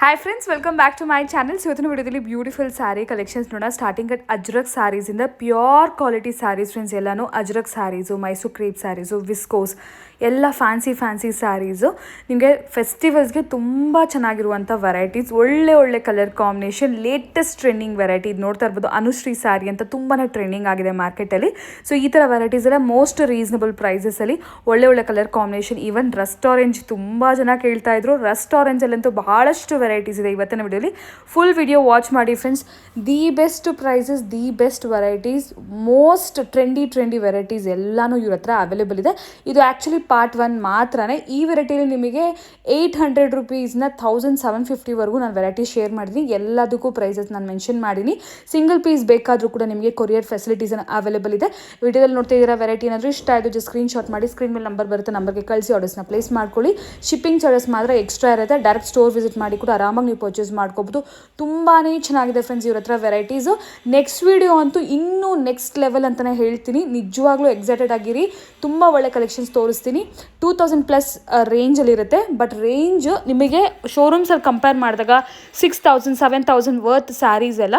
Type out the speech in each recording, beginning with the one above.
Hi friends, welcome back to my channels. ಇವತ್ತಿನ ವಿಡಿಯೋದಲ್ಲಿ beautiful sari collections ನೋಡೋಣ. ಸ್ಟಾರ್ಟಿಂಗ್ ಅಟ್ ಅಜ್ರಕ್ ಸ್ಯಾರೀಸಿಂದ ಪ್ಯೂರ್ ಕ್ವಾಲಿಟಿ ಸ್ಯಾರೀಸ್ ಫ್ರೆಂಡ್ಸ್. ಎಲ್ಲನೂ ಅಜ್ರಕ್ ಸ್ಯಾರೀಸು, ಮೈಸೂರು ಕ್ರೇಪ್ ಸ್ಯಾರೀಸು, ವಿಸ್ಕೋಸ್ ಎಲ್ಲ ಫ್ಯಾನ್ಸಿ ಸ್ಯಾರೀಸು. ನಿಮಗೆ ಫೆಸ್ಟಿವಲ್ಸ್ಗೆ ತುಂಬ ಚೆನ್ನಾಗಿರುವಂಥ ವೆರೈಟೀಸ್, ಒಳ್ಳೆ colour combination, latest trending variety. ಇದು ನೋಡ್ತಾ ಇರ್ಬೋದು, ಅನುಶ್ರೀ ಸ್ಯಾರಿ ಅಂತ ತುಂಬಾ ಟ್ರೆಂಡಿಂಗ್ ಆಗಿದೆ ಮಾರ್ಕೆಟಲ್ಲಿ. ಸೊ ಈ ಥರ ವೆರೈಟೀಸ್ ಎಲ್ಲ ಮೋಸ್ಟ್ ರೀಸನಬಲ್ ಪ್ರೈಸಸಲ್ಲಿ ಒಳ್ಳೆ colour combination. Even Rust orange ತುಂಬ ಜನ ಕೇಳ್ತಾ ಇದ್ರು. ರಸ್ಟ್ ಆರೆಂಜಲ್ಲಂತೂ ಬಹಳಷ್ಟು ವೆರೈಟೀಸ್ ಇದೆ. ಇವತ್ತಿನ ವಿಡಿಯೋಲಿ ಫುಲ್ ವಿಡಿಯೋ ವಾಚ್ ಮಾಡಿ friends. The best prices, the best varieties, most trendy varieties ಎಲ್ಲನೂ ಇವ್ರ ಹತ್ರ ಅವೈಲೇಬಲ್ ಇದೆ. ಇದು ಆ್ಯಕ್ಚುಲಿ ಪಾರ್ಟ್ 1 ಮಾತ್ರನೇ. ಈ ವೆರೈಟಿಯಲ್ಲಿ ನಿಮಗೆ 800 ರುಪೀಸ್ನ 1750ವರೆಗೂ ನಾನು ವೆರೈಟೀಸ್ ಶೇರ್ ಮಾಡಿದ್ದೀನಿ. ಎಲ್ಲದಕ್ಕೂ ಪ್ರೈಸಸ್ ನಾನು ಮೆನ್ಷನ್ ಮಾಡೀನಿ. ಸಿಂಗಲ್ ಪೀಸ್ ಬೇಕಾದರೂ ಕೂಡ ನಿಮಗೆ ಕೊರಿಯರ್ ಫೆಸಿಲಿಟೀಸ್ ಅವೈಲೇಬಲ್ ಇದೆ. ವಿಡಿಯೋದಲ್ಲಿ ನೋಡ್ತಾ ಇದ್ದೀರಾ ವೆರೈಟಿ ಏನಾದರೂ ಇಷ್ಟ ಆಯಿತು ಜಸ್ಟ್ ಸ್ಕ್ರೀನ್ಶಾಟ್ ಮಾಡಿ, ಸ್ಕ್ರೀನ್ ಮೇಲೆ ನಂಬರ್ ಬರುತ್ತೆ, ನಂಬರ್ಗೆ ಕಳಿಸಿ ಆರ್ಡರ್ಸ್ನ ಪ್ಲೇಸ್ ಮಾಡ್ಕೊಳ್ಳಿ. ಶಿಪ್ಪಿಂಗ್ ಚಾರ್ಜಸ್ ಮಾತ್ರ ಎಕ್ಸ್ಟ್ರಾ ಇರುತ್ತೆ. ಡೈರೆಕ್ಟ್ ಸ್ಟೋರ್ ವಿಸಿಟ್ ಮಾಡಿ ಕೂಡ ಆರಾಮಾಗಿ ನೀವು ಪರ್ಚೇಸ್ ಮಾಡ್ಕೋಬೋದು. ತುಂಬಾ ಚೆನ್ನಾಗಿದೆ ಫ್ರೆಂಡ್ಸ್ ಇವ್ರ ಹತ್ರ ವೆರೈಟೀಸು. ನೆಕ್ಸ್ಟ್ ವಿಡಿಯೋ ಅಂತೂ ಇನ್ನೂ ನೆಕ್ಸ್ಟ್ ಲೆವೆಲ್ ಅಂತಲೇ ಹೇಳ್ತೀನಿ. ನಿಜವಾಗ್ಲೂ ಎಕ್ಸೈಟೆಡ್ ಆಗಿರಿ. ತುಂಬ ಒಳ್ಳೆ ಕಲೆಕ್ಷನ್ಸ್ ತೋರಿಸ್ತೀನಿ. 2000+ ರೇಂಜಲ್ಲಿರುತ್ತೆ. ಬಟ್ ರೇಂಜ್ ನಿಮಗೆ ಶೋರೂಮ್ಸಲ್ಲಿ ಕಂಪೇರ್ ಮಾಡಿದಾಗ 6000 7000 ವರ್ತ್ ಸ್ಯಾರೀಸ್ ಎಲ್ಲ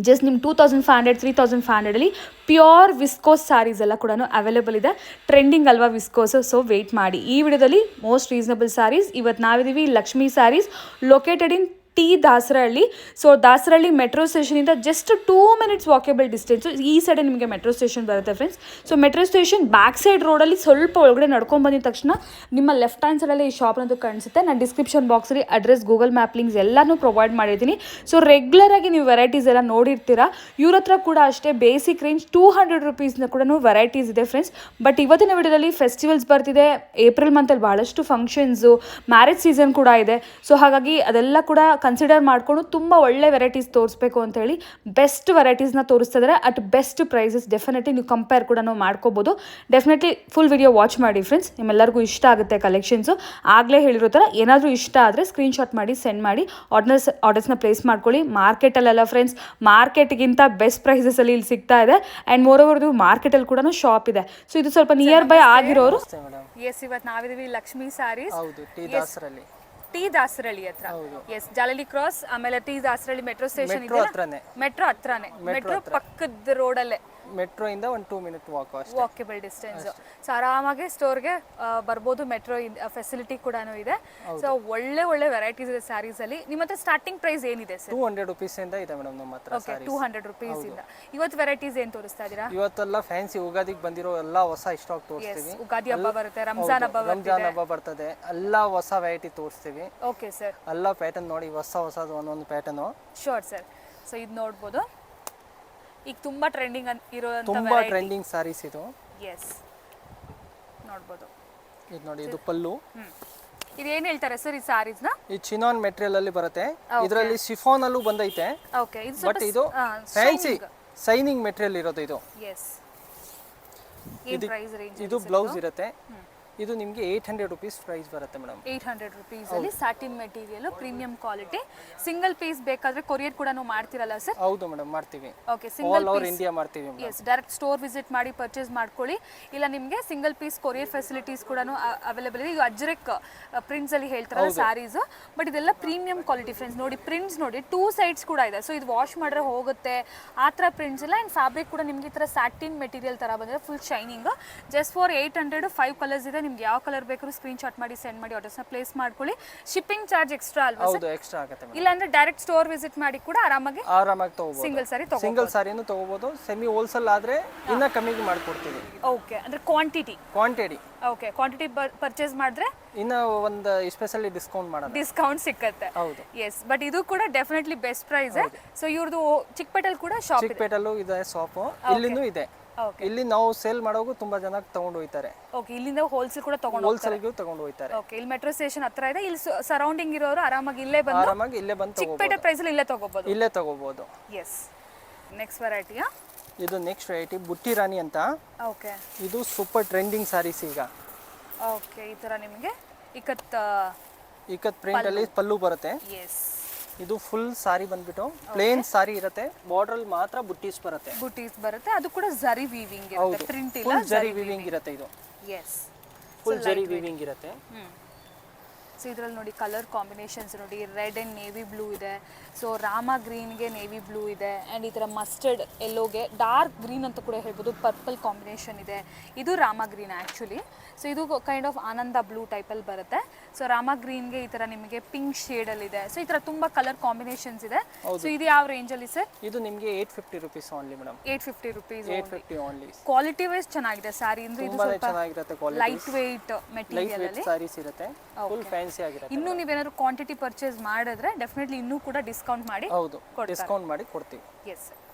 ಜಸ್ಟ್ ನಿಮ್ಮ 2500 3500ಅಲ್ಲಿ ಪ್ಯೂರ್ ವಿಸ್ಕೋಸ್ ಸ್ಯಾರೀಸ್ ಎಲ್ಲ ಕೂಡ ಅವೈಲೇಬಲ್ ಇದೆ. ಟ್ರೆಂಡಿಂಗ್ ಅಲ್ವಾ ವಿಸ್ಕೋಸು, ಸೊ ವೆಯ್ಟ್ ಮಾಡಿ. ಈ ವಿಡಿಯೋದಲ್ಲಿ ಮೋಸ್ಟ್ ರೀಸನಬಲ್ ಸ್ಯಾರೀಸ್. ಇವತ್ತು ನಾವಿದ್ದೀವಿ Lakshmi Saris, located in T Dasarahalli. So Dasarahalli metro ಸ್ಟೇಷನಿಂದ ಜಸ್ಟ್ 2 minutes ವಾಕೇಬಲ್ ಡಿಸ್ಟೆನ್ಸು. ಈ ಸೈಡೆ ನಿಮಗೆ ಮೆಟ್ರೋ ಸ್ಟೇಷನ್ ಬರುತ್ತೆ friends. So metro station back side ರೋಡಲ್ಲಿ ಸ್ವಲ್ಪ ಒಳಗಡೆ ನಡ್ಕೊಂಡು ಬಂದಿದ ತಕ್ಷಣ ನಿಮ್ಮ ಲೆಫ್ಟ್ ಹ್ಯಾಂಡ್ ಸೈಡಲ್ಲೇ ಈ ಶಾಪ್ ಅಂತೂ ಕಾಣಿಸುತ್ತೆ. ನಾನು ಡಿಸ್ಕ್ರಿಪ್ಷನ್ ಬಾಕ್ಸಲ್ಲಿ ಅಡ್ರೆಸ್, ಗೂಗಲ್ ಮ್ಯಾಪ್ ಲಿಂಕ್ಸ್ ಎಲ್ಲನೂ ಪ್ರೊವೈಡ್ ಮಾಡಿದ್ದೀನಿ. ಸೊ ರೆಗ್ಯುಲರಾಗಿ ನೀವು ವೆರೈಟೀಸ್ ಎಲ್ಲ ನೋಡಿರ್ತೀರಾ. ಇವ್ರ ಹತ್ರ ಕೂಡ ಅಷ್ಟೇ ಬೇಸಿಕ್ ರೇಂಜ್ 200 ರುಪೀಸ್ನ ಕೂಡ ವೆರೈಟೀಸ್ ಇದೆ ಫ್ರೆಂಡ್ಸ್. ಬಟ್ ಇವತ್ತಿನ ವಿಡಿಯೋದಲ್ಲಿ ಫೆಸ್ಟಿವಲ್ಸ್ ಬರ್ತಿದೆ. ಏಪ್ರಿಲ್ ಮಂತಲ್ಲಿ ಭಾಳಷ್ಟು ಫಂಕ್ಷನ್ಸು, ಮ್ಯಾರೇಜ್ ಸೀಸನ್ ಕೂಡ ಇದೆ. ಸೊ ಹಾಗಾಗಿ ಅದೆಲ್ಲ ಕೂಡ ಕನ್ಸಿಡರ್ ಮಾಡಿಕೊಂಡು ತುಂಬ ಒಳ್ಳೆ ವೆರೈಟೀಸ್ ತೋರಿಸ್ಬೇಕು ಅಂತ ಹೇಳಿ ಬೆಸ್ಟ್ ವೆರೈಟೀಸ್ನ ತೋರಿಸ್ತಾ ಇದ್ದಾರೆ ಅಟ್ ಬೆಸ್ಟ್ ಪ್ರೈಸಸ್. ಡೆಫಿನೆಟ್ಲಿ ನೀವು ಕಂಪೇರ್ ಕೂಡ ಮಾಡ್ಕೋಬೋದು. ಡೆಫಿನೆಟ್ಲಿ ಫುಲ್ ವಿಡಿಯೋ ವಾಚ್ ಮಾಡಿ ಫ್ರೆಂಡ್ಸ್. ನಿಮ್ಮೆಲ್ಲರಿಗೂ ಇಷ್ಟ ಆಗುತ್ತೆ ಕಲೆಕ್ಷನ್ಸು. ಆಗಲೇ ಹೇಳಿರೋ ಥರ ಏನಾದರೂ ಇಷ್ಟ ಆದರೆ ಸ್ಕ್ರೀನ್ಶಾಟ್ ಮಾಡಿ ಸೆಂಡ್ ಮಾಡಿ ಆರ್ಡರ್ಸ್ನ ಪ್ಲೇಸ್ ಮಾಡ್ಕೊಳ್ಳಿ. ಮಾರ್ಕೆಟಲ್ಲೆಲ್ಲ ಫ್ರೆಂಡ್ಸ್, ಮಾರ್ಕೆಟ್ಗಿಂತ ಬೆಸ್ಟ್ ಪ್ರೈಸಸಲ್ಲಿ ಇಲ್ಲಿ ಸಿಗ್ತಾ ಇದೆ. ಆ್ಯಂಡ್ ಮೋರೋವರ್ದು ಮಾರ್ಕೆಟಲ್ಲಿ ಕೂಡ ಶಾಪ್ ಇದೆ. ಸೊ ಇದು ಸ್ವಲ್ಪ ನಿಯರ್ ಬೈ ಆಗಿರೋರು. ಎಸ್, ಇವತ್ತು ನಾವಿದ್ದೀವಿ ಲಕ್ಷ್ಮೀ ಸ್ಯಾರೀಸ್, ಟಿ ದಾಸರಳ್ಳಿ ಹತ್ರ. ಎಸ್, ಜಾಲಲಿ ಕ್ರಾಸ್, ಆಮೇಲೆ ಟಿ ದಾಸರಳ್ಳಿ ಮೆಟ್ರೋ ಸ್ಟೇಷನ್ ಇದೆ. ಮೆಟ್ರೋ ಹತ್ರನೇ, ಮೆಟ್ರೋ ಪಕ್ಕದ ರೋಡಲ್ಲೇ. ಮೆಟ್ರೋ ಇಂದ 1-2 minute ವಾಕೇಬಲ್ ಡಿಸ್ಟೆನ್ಸ್. ಸೊ ಆರಾಮಾಗಿ ಸ್ಟೋರ್ಗೆ ಬರ್ಬೋದು. ಮೆಟ್ರೋ ಫೆಸಿಲಿಟಿ ಕೂಡ ಇದೆ. ಸೊ ಒಳ್ಳೆ ವೆರೈಟೀಸ್ ಇದೆ ಸ್ಯಾರೀಸ್ ಅಲ್ಲಿ. ನಿಮ್ಮ ಹತ್ರ ಸ್ಟಾರ್ಟಿಂಗ್ ಪ್ರೈಸ್ ಏನಿದೆ ಸರ್? 200 rupees ಇಂದ ಇದೆ ಮೇಡಮ್ ನಮ್ಮ ಹತ್ರ. ಓಕೆ, 200 rupees ಇಂದ. ಇವತ್ತು ವೆರೈಟೀಸ್ ಏನು ತೋರಿಸ್ತಾ ಇದ್ದೀರಾ? ಇವತ್ತೆಲ್ಲ ಫ್ಯಾನ್ಸಿ ಉಗಾದಿಗೆ ಬಂದಿರೋ ಎಲ್ಲ ಹೊಸ ಸ್ಟಾಕ್ ತೋರಿಸ್ತೀವಿ. ಉಗಾದಿ ಹಬ್ಬ ಬರುತ್ತೆ, ರಂಜಾನ್ ಹಬ್ಬ ಬರ್ತದೆ, ಎಲ್ಲ ಹೊಸ ವೆರೈಟಿ ತೋರಿಸ್ತೀವಿ. Okay sir. ಎಲ್ಲ ಪ್ಯಾಟರ್ನ್ ನೋಡಿ, ಹೊಸದು ಒಂದೊಂದು ಪ್ಯಾಟರ್ನ್. Sure sir. ಸೊ ಇದು ನೋಡ್ಬೋದು, ಈಗ ತುಂಬಾ ಟ್ರೆಂಡಿಂಗ್ ಇರೋಂತ ತುಂಬಾ ಟ್ರೆಂಡಿಂಗ್ ಸ್ಯಾರೀಸ್ ಇದು. ಎಸ್, ನೋಡ್ಬೋದು. ಇದು ನೋಡಿ, ಇದು ಪಲ್ಲು. ಇದು ಏನು ಹೇಳ್ತಾರೆ ಸರ್ ಈ ಸ್ಯಾರೀಸ್ ನ? ಈ ಚಿನಾನ್ ಮೆಟೀರಿಯಲ್ ಅಲ್ಲಿ ಬರುತ್ತೆ. ಇದರಲ್ಲಿ ಶಿಫಾನ್ ಅಲ್ಲೂ ಬಂದೈತೆ. ಓಕೆ, ಬಟ್ ಇದು ಫ್ಯಾನ್ಸಿ ಶೈನಿಂಗ್ ಮೆಟೀರಿಯಲ್ ಇರೋದು ಇದು. ಎಸ್, ಏನು ಪ್ರೈಸ್ ರೇಂಜ್? ಇದು ಬ್ಲೌಸ್ ಇರುತ್ತೆ. ಇದು ನಿಮಗೆ 800 rupees ಪ್ರೈಸ್ ಬರುತ್ತೆ ಮೇಡಮ್. 800 rupees ಅಲ್ಲಿ satin material, premium quality. Single piece ಬೇಕಾದ್ರೆ ಕೊರಿಯರ್ ಕೂಡ ಮಾಡ್ತಿರಲ್ಲ ಸರ್? ಹೌದು ಮೇಡಮ್, ಮಾಡ್ತೀವಿ. ಓಕೆ, ಸಿಂಗಲ್ ಪೀಸ್ ಇಂಡಿಯಾ ಮಾಡ್ತೀವಿ. ಎಸ್, ಡೈರೆಕ್ಟ್ ಸ್ಟೋರ್ ವಿಸಿಟ್ ಮಾಡಿ ಪರ್ಚೇಸ್ ಮಾಡ್ಕೊಳ್ಳಿ. ಇಲ್ಲ ನಿಮಗೆ ಸಿಂಗಲ್ ಪೀಸ್ ಕೊರಿಯರ್ ಫೆಸಿಲಿಟೀಸ್ ಕೂಡ ಅವೈಲೇಬಲ್ ಇದೆ. ಇದು ಅಜ್ರಕ್ ಪ್ರಿಂಟ್ಸ್ ಅಲ್ಲಿ ಹೇಳ್ತಾರಲ್ಲ ಸ್ಯಾರೀಸ್, ಬಟ್ ಇದೆಲ್ಲ ಪ್ರೀಮಿಯಂ ಕ್ವಾಲಿಟಿ ಫ್ರೆಂಡ್ಸ್. ನೋಡಿ ಪ್ರಿಂಟ್ಸ್ ನೋಡಿ, 2 sides ಕೂಡ ಇದೆ. ಸೊ ಇದು ವಾಶ್ ಮಾಡಿದ್ರೆ ಹೋಗುತ್ತೆ ಆ ಥರ ಪ್ರಿಂಟ್ಸ್ ಇಲ್ಲ. ಆ್ಯಂಡ್ ಫ್ಯಾಬ್ರಿಕ್ ಕೂಡ ನಿಮಗೆ ಈ ಥರ ಸ್ಯಾಟಿನ್ ಮೆಟೀರಿಯಲ್ ಥರ ಬಂದಿದೆ, full shining. Just for 800, 5 colours ಇದೆ. ನಿಮ್ಗೆ ಯಾವ ಕಲರ್ ಬೇಕಾದ್ರೂ ಸ್ಕ್ರೀನ್ಶಾಟ್ ಮಾಡಿ ಸೆಂಡ್ ಮಾಡಿ ಆರ್ಡರ್ಸ್ನ ಪ್ಲೇಸ್ ಮಾಡ್ಕೊಳ್ಳಿ. ಶಿಪ್ಪಿಂಗ್ ಚಾರ್ಜ್ ಎಕ್ಸ್ಟ್ರಾ ಅಲ್ವಾ? ಹೌದು, ಎಕ್ಸ್ಟ್ರಾ ಆಗುತ್ತೆ. ಇಲ್ಲ ಅಂದ್ರೆ ಡೈರೆಕ್ಟ್ ಸ್ಟೋರ್ ವಿಸಿಟ್ ಮಾಡಿ ಕೂಡ ಆರಾಮಾಗಿ ತಗೋಬಹುದು. ಸಿಂಗಲ್ ಸಾರಿನೂ ತಗೋಬಹುದು. ಸೆಮಿ ಹೋಲ್ಸೇಲ್ ಆದ್ರೆ ಇನ್ನ ಕಮ್ಮಿಗೆ ಮಾಡ್ಕೊಡ್ತೀವಿ. ಓಕೆ, ಅಂದ್ರೆ ಕ್ವಾಂಟಿಟಿ. ಓಕೆ, ಕ್ವಾಂಟಿಟಿ ಪರ್ಚೇಸ್ ಮಾಡಿದ್ರೆ ಇನ್ನ ಒಂದು ಸ್ಪೆಷಲಿ ಡಿಸ್ಕೌಂಟ್ ಸಿಕ್ಕತ್ತೆ. ಹೌದು. ಎಸ್, ಬಟ್ ಇದು ಕೂಡ ಡೆಫಿನೆಟ್ಲಿ ಬೆಸ್ಟ್ ಪ್ರೈಸ್. ಸೊ ಇವ್ರದ್ದು ಚಿಕ್ಕಪೇಟೆಲ್ ಕೂಡ ಶಾಪ್ ಇದೆ. ಚಿಕ್ಕಪೇಟೆಲ್ಲೂ ಇದೆ ಶಾಪ್, ಇಲ್ಲಿನೂ ಇದೆ. ಇಲ್ಲಿ ನಾವು ಸೇಲ್ ಮಾಡೋದು ತುಂಬಾ ಜನ ತಗೊಂಡು ಹೋಗ್ತಾರೆ. ಓಕೆ, ಇಲ್ಲಿಂದ ಹೋಲ್ಸೇಲ್ ಕೂಡ ತಗೊಂಡು ಹೋಗ್ತಾರೆ. ಓಕೆ, ಇಲ್ಲಿ ಮೆಟ್ರೋ ಸ್ಟೇಷನ್ ಹತ್ರ ಇದೆ. ಇಲ್ಲಿ ಸರೌಂಡಿಂಗ್ ಇರೋರು ಆರಾಮಾಗಿ ಇಲ್ಲೇ ಬಂದು ಚಿಕ್ಕಪೇಟೆ ಪ್ರೈಸ್ ಅಲ್ಲಿ ಇಲ್ಲೇ ತಗೋಬಹುದು. ಎಸ್, ನೆಕ್ಸ್ಟ್ ವೆರೈಟಿಯಾ? ಇದು ನೆಕ್ಸ್ಟ್ ವೆರೈಟಿ ಬುಟ್ಟಿ ರಾಣಿ ಅಂತ. ಓಕೆ, ಇದು ಸೂಪರ್ ಟ್ರೆಂಡಿಂಗ್ ಸಾರೀಸ್ ಈಗ. ಓಕೆ, ಈ ತರ ನಿಮಗೆ ಇಕತ್ ಪ್ರಿಂಟ್ ಅಲ್ಲಿ ಪಲ್ಲು ಬರುತ್ತೆ. ಎಸ್, ಇದು ಫುಲ್ ಸಾರಿ ಬಂದ್ಬಿಟ್ಟು ಪ್ಲೇನ್ ಸಾರಿ ಇರುತ್ತೆ. ಬಾರ್ಡರ್ ಅಲ್ಲಿ ಮಾತ್ರ ಬುಟ್ಟೀಸ್ ಬರುತ್ತೆ. ಅದು ಕೂಡ ಜರಿ ವೀವಿಂಗ್ ಇರುತ್ತೆ, ಪ್ರಿಂಟ್ ಇಲ್ಲ, ಜರಿ ವೀವಿಂಗ್ ಇರುತ್ತೆ. ಇದು ಎಸ್, ಫುಲ್ ಜರಿ ವೀವಿಂಗ್ ಇರುತ್ತೆ. ಸೊ ಇದರಲ್ಲಿ ನೋಡಿ ಕಲರ್ ಕಾಂಬಿನೇಷನ್ಸ್ ನೋಡಿ, ರೆಡ್ ಆ್ಯಂಡ್ ನೇವಿ ಬ್ಲೂ ಇದೆ, ಸೊ ರಾಮ ಗ್ರೀನ್ಗೆ ನೇವಿ ಬ್ಲೂ ಇದೆ, ಆ್ಯಂಡ್ ಈ ಥರ ಮಸ್ಟರ್ಡ್ ಎಲ್ಲೋಗೆ ಡಾರ್ಕ್ ಗ್ರೀನ್ ಅಂತ ಕೂಡ ಹೇಳ್ಬೋದು, ಪರ್ಪಲ್ ಕಾಂಬಿನೇಷನ್ ಇದೆ. ಇದು ರಾಮ ಗ್ರೀನ್ ಆ್ಯಕ್ಚುಲಿ. ಸೊ ಇದು ಕೈಂಡ್ ಆಫ್ ಆನಂದ ಬ್ಲೂ ಟೈಪಲ್ಲಿ ಬರುತ್ತೆ. ಸೊ ರಾಮ ಗ್ರೀನ್ಗೆ ಈ ಥರ ನಿಮಗೆ ಪಿಂಕ್ ಶೇಡಲ್ಲಿದೆ. ಸೊ ಈ ಥರ ತುಂಬ ಕಲರ್ ಕಾಂಬಿನೇಷನ್ಸ್ ಇದೆ. ಸೊ ಇದು ಯಾವ ರೇಂಜಲ್ಲಿ ಸರ್? ಇದು ನಿಮಗೆ 850 rupees only madam. 850 rupees. 850 only. Quality wise ಚೆನ್ನಾಗಿದೆ ಸ್ಯಾರಿ ಅಂದ್ರೆ. ಇದು ತುಂಬಾ ಚೆನ್ನಾಗಿರುತ್ತೆ ಕ್ವಾಲಿಟಿ. ಲೈಟ್ ವೆಯ್ಟ್ ಮೆಟೀರಿಯಲ್ ಅಲ್ಲಿ ಸ್ಯಾರೀಸ್ ಇರುತ್ತೆ, ಫುಲ್ ಫ್ಯಾನ್ಸಿ ಆಗಿರುತ್ತೆ. ಇನ್ನು ನೀವೇನಾದ್ರು ಕ್ವಾಂಟಿಟಿ ಪರ್ಚೇಸ್ ಮಾಡಿದ್ರೆ ಡೆಫಿನೆಟ್ಲಿ ಇನ್ನೂ ಕೂಡ ಡಿಸ್ಕೌಂಟ್ ಮಾಡಿ. ಹೌದು, ಡಿಸ್ಕೌಂಟ್ ಮಾಡಿ ಕೊಡ್ತೀವಿ. ಎಸ್.